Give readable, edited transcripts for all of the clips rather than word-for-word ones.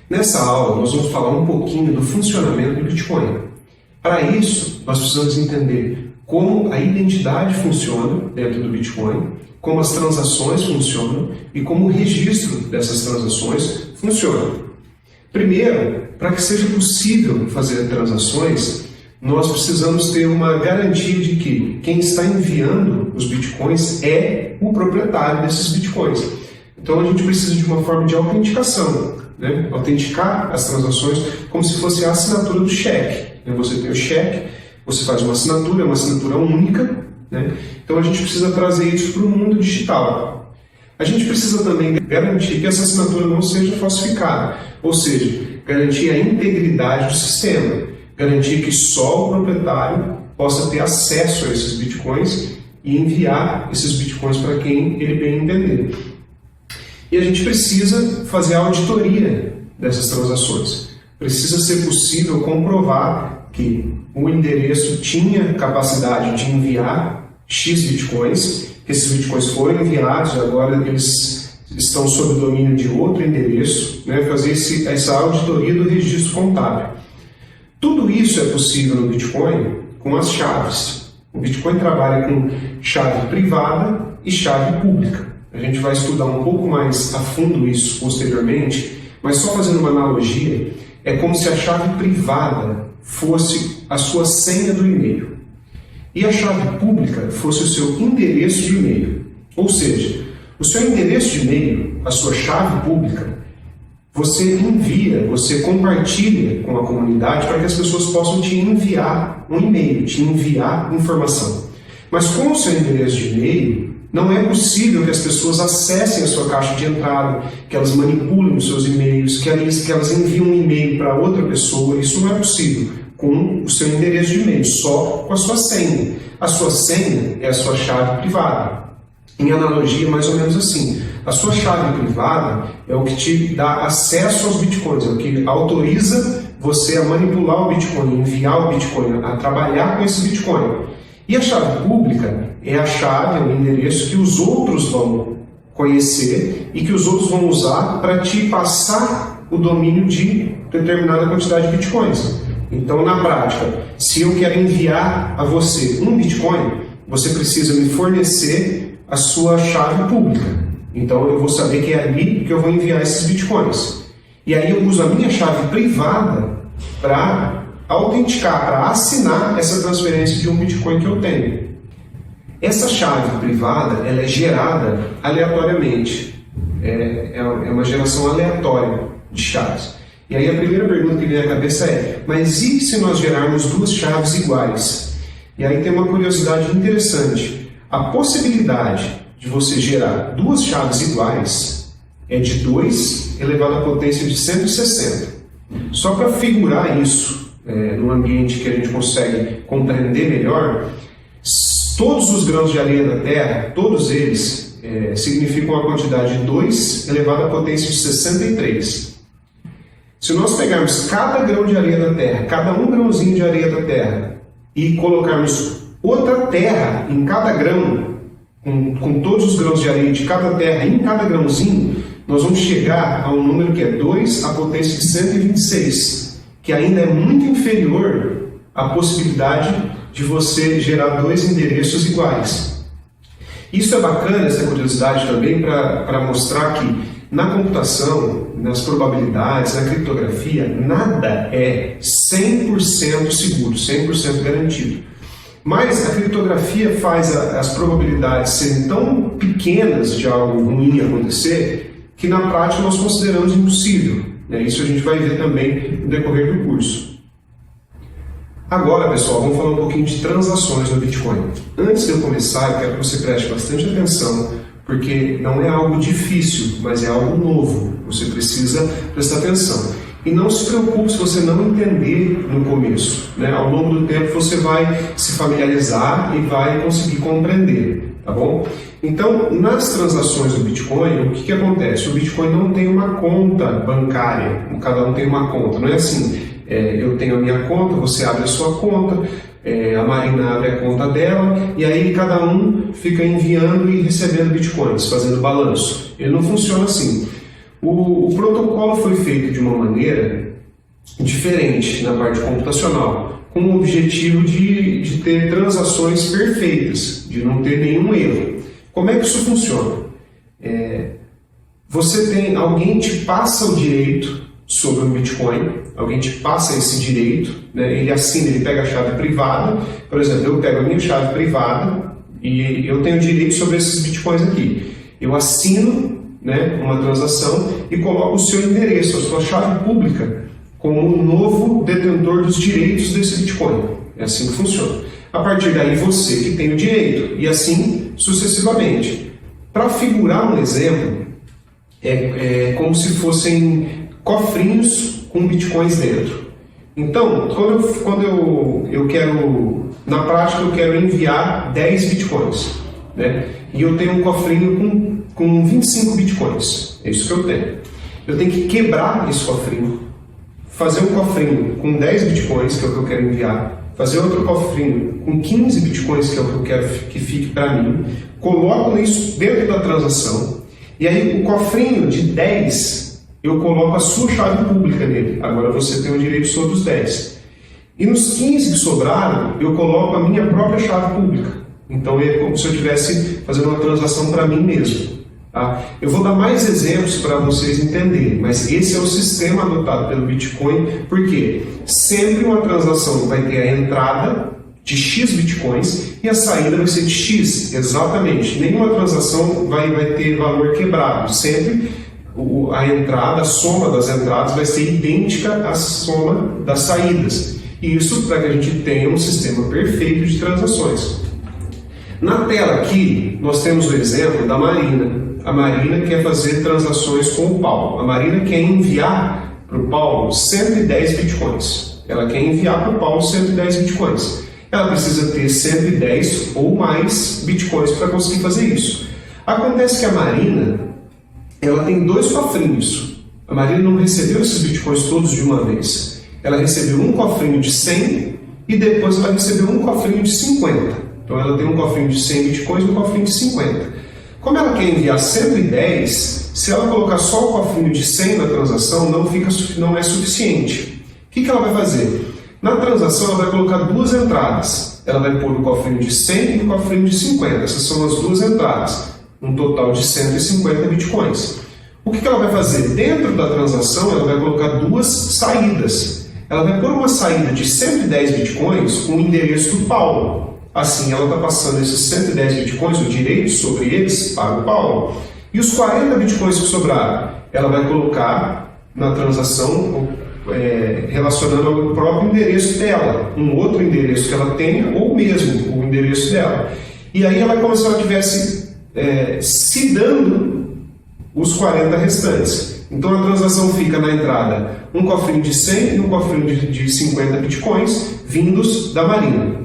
Nessa aula, nós vamos falar um pouquinho do funcionamento do Bitcoin. Para isso, nós precisamos entender como a identidade funciona dentro do Bitcoin, como as transações funcionam e como o registro dessas transações funciona. Primeiro, para que seja possível fazer transações, nós precisamos ter uma garantia de que quem está enviando os Bitcoins é o proprietário desses Bitcoins. Então a gente precisa de uma forma de autenticação, né? Autenticar as transações como se fosse a assinatura do cheque. Você tem o cheque, você faz uma assinatura única, né? Então a gente precisa trazer isso para o mundo digital. A gente precisa também garantir que essa assinatura não seja falsificada, ou seja, garantir a integridade do sistema, garantir que só o proprietário possa ter acesso a esses bitcoins e enviar esses bitcoins para quem ele bem entender. E a gente precisa fazer a auditoria dessas transações. Precisa ser possível comprovar que o endereço tinha capacidade de enviar X bitcoins, que esses bitcoins foram enviados e agora eles estão sob o domínio de outro endereço, né? Fazer essa auditoria do registro contábil. Tudo isso é possível no Bitcoin com as chaves. O Bitcoin trabalha com chave privada e chave pública. A gente vai estudar um pouco mais a fundo isso posteriormente, mas só fazendo uma analogia, é como se a chave privada fosse a sua senha do e-mail e a chave pública fosse o seu endereço de e-mail. Ou seja, o seu endereço de e-mail, a sua chave pública, você envia, você compartilha com a comunidade para que as pessoas possam te enviar um e-mail, te enviar informação. Mas com o seu endereço de e-mail, não é possível que as pessoas acessem a sua caixa de entrada, que elas manipulem os seus e-mails, que elas enviem um e-mail para outra pessoa. Isso não é possível com o seu endereço de e-mail, só com a sua senha. A sua senha é a sua chave privada. Em analogia, mais ou menos assim. A sua chave privada é o que te dá acesso aos bitcoins, é o que autoriza você a manipular o Bitcoin, enviar o Bitcoin, a trabalhar com esse Bitcoin. E a chave pública é a chave, é o endereço que os outros vão conhecer e que os outros vão usar para te passar o domínio de determinada quantidade de bitcoins. Então, na prática, se eu quero enviar a você um Bitcoin, você precisa me fornecer a sua chave pública. Então, eu vou saber que é ali que eu vou enviar esses Bitcoins. E aí eu uso a minha chave privada para autenticar, para assinar essa transferência de um Bitcoin que eu tenho. Essa chave privada, ela é gerada aleatoriamente. É uma geração aleatória de chaves. E aí a primeira pergunta que vem à cabeça é, mas e se nós gerarmos duas chaves iguais? E aí tem uma curiosidade interessante. A possibilidade de você gerar duas chaves iguais é de 2 elevado à potência de 160. Só para figurar isso num ambiente que a gente consegue compreender melhor, todos os grãos de areia da Terra, todos eles, significam a quantidade de 2 elevado à potência de 63. Se nós pegarmos cada grão de areia da Terra, cada um grãozinho de areia da Terra, e colocarmos outra terra em cada grão, com todos os grãos de areia de cada terra em cada grãozinho, nós vamos chegar a um número que é 2 à potência de 126, que ainda é muito inferior à possibilidade de você gerar dois endereços iguais. Isso é bacana, essa curiosidade também, para mostrar que na computação, nas probabilidades, na criptografia, nada é 100% seguro, 100% garantido. Mas a criptografia faz as probabilidades serem tão pequenas de algo ruim acontecer que na prática nós consideramos impossível. Isso a gente vai ver também no decorrer do curso. Agora, pessoal, vamos falar um pouquinho de transações no Bitcoin. Antes de eu começar, eu quero que você preste bastante atenção, porque não é algo difícil, mas é algo novo. Você precisa prestar atenção. E não se preocupe se você não entender no começo. Ao longo do tempo você vai se familiarizar e vai conseguir compreender, tá bom? Então, nas transações do Bitcoin, o que acontece? O Bitcoin não tem uma conta bancária, cada um tem uma conta. Não é assim, eu tenho a minha conta, você abre a sua conta, a Marina abre a conta dela, e aí cada um fica enviando e recebendo Bitcoins, fazendo balanço. Ele não funciona assim. O protocolo foi feito de uma maneira diferente na parte computacional, com o objetivo de ter transações perfeitas, de não ter nenhum erro. Como é que isso funciona? Alguém te passa o direito sobre o Bitcoin, alguém te passa esse direito, né? Ele assina, ele pega a chave privada, por exemplo, eu pego a minha chave privada e eu tenho direito sobre esses Bitcoins aqui. Eu assino, né, uma transação e coloco o seu endereço, a sua chave pública, como o novo detentor dos direitos desse Bitcoin. É assim que funciona. A partir daí, você que tem o direito, e assim sucessivamente. Para figurar um exemplo, é como se fossem cofrinhos com bitcoins dentro. Então, quando eu quero, na prática, eu quero enviar 10 bitcoins, né? E eu tenho um cofrinho com 25 bitcoins, é isso que eu tenho. Eu tenho que quebrar esse cofrinho, fazer um cofrinho com 10 bitcoins, que é o que eu quero enviar, fazer outro cofrinho com 15 bitcoins, que é o que eu quero que fique para mim, coloco isso dentro da transação, e aí o cofrinho de 10, eu coloco a sua chave pública nele. Agora você tem o direito sobre os 10. E nos 15 que sobraram, eu coloco a minha própria chave pública. Então é como se eu estivesse fazendo uma transação para mim mesmo. Tá? Eu vou dar mais exemplos para vocês entenderem, mas esse é o sistema adotado pelo Bitcoin, porque sempre uma transação vai ter a entrada de X bitcoins e a saída vai ser de X, exatamente. Nenhuma transação vai ter valor quebrado, sempre a entrada, a soma das entradas vai ser idêntica à soma das saídas. Isso para que a gente tenha um sistema perfeito de transações. Na tela aqui, nós temos o exemplo da Marina. A Marina quer fazer transações com o Paulo. A Marina quer enviar para o Paulo 110 bitcoins. Ela quer enviar para o Paulo 110 bitcoins. Ela precisa ter 110 ou mais bitcoins para conseguir fazer isso. Acontece que a Marina, ela tem 2 cofrinhos. A Marina não recebeu esses bitcoins todos de uma vez. Ela recebeu um cofrinho de 100 e depois ela recebeu um cofrinho de 50. Então ela tem um cofrinho de 100 bitcoins e um cofrinho de 50. Como ela quer enviar 110, se ela colocar só o cofrinho de 100 na transação, não é suficiente. O que ela vai fazer? Na transação ela vai colocar 2 entradas. Ela vai pôr o cofrinho de 100 e o cofrinho de 50. Essas são as 2 entradas. Um total de 150 bitcoins. O que ela vai fazer? Dentro da transação, ela vai colocar 2 saídas. Ela vai pôr uma saída de 110 bitcoins com o endereço do Paulo. Assim, ela está passando esses 110 bitcoins, o direito sobre eles, para o Paulo. E os 40 bitcoins que sobraram, ela vai colocar na transação relacionando ao próprio endereço dela. Um outro endereço que ela tenha, ou mesmo o endereço dela. E aí ela, como se ela tivesse se dando os 40 restantes. Então a transação fica na entrada um cofrinho de 100 e um cofrinho de 50 bitcoins vindos da Marina.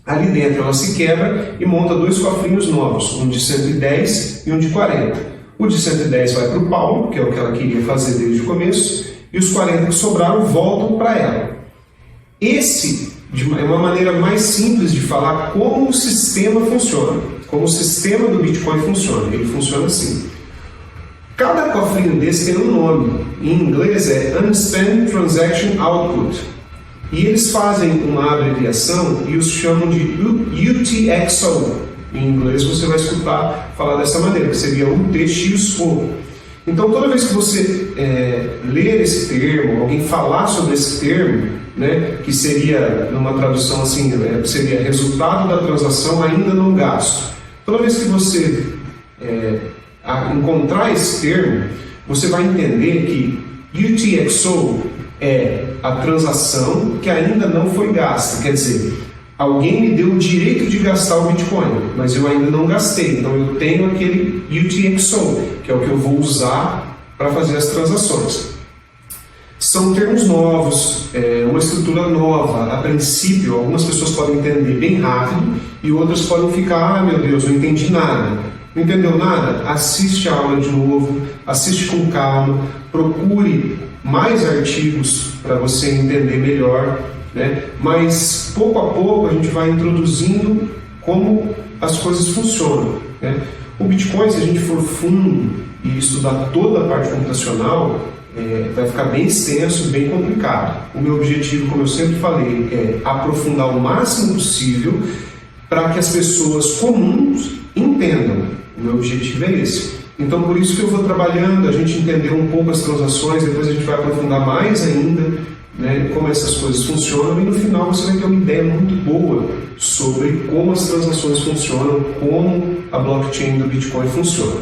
Ali dentro ela se quebra e monta 2 cofrinhos novos, um de 110 e um de 40. O de 110 vai para o Paulo, que é o que ela queria fazer desde o começo, e os 40 que sobraram voltam para ela. Esse é uma maneira mais simples de falar como o sistema funciona. Como o sistema do Bitcoin funciona. Ele funciona assim. Cada cofrinho desse tem um nome. Em inglês é Unspent Transaction Output. E eles fazem uma abreviação e os chamam de UTXO. Em inglês você vai escutar falar dessa maneira, que seria UTXO. Então toda vez que você ler esse termo, alguém falar sobre esse termo, né, que seria, numa tradução assim, seria resultado da transação ainda não gasto. Toda vez que você encontrar esse termo, você vai entender que UTXO é a transação que ainda não foi gasta. Quer dizer, alguém me deu o direito de gastar o Bitcoin, mas eu ainda não gastei. Então eu tenho aquele UTXO, que é o que eu vou usar para fazer as transações. São termos novos, uma estrutura nova. A princípio, algumas pessoas podem entender bem rápido e outras podem ficar, meu Deus, não entendi nada. Não entendeu nada? Assiste a aula de novo, assiste com calma, procure mais artigos para você entender melhor, né? Mas pouco a pouco a gente vai introduzindo como as coisas funcionam, né? O Bitcoin, se a gente for fundo e estudar toda a parte computacional, vai ficar bem extenso, bem complicado. O meu objetivo, como eu sempre falei, é aprofundar o máximo possível para que as pessoas comuns entendam. O meu objetivo é esse. Então, por isso que eu vou trabalhando, a gente entender um pouco as transações, depois a gente vai aprofundar mais ainda, né, como essas coisas funcionam, e no final você vai ter uma ideia muito boa sobre como as transações funcionam, como a blockchain do Bitcoin funciona.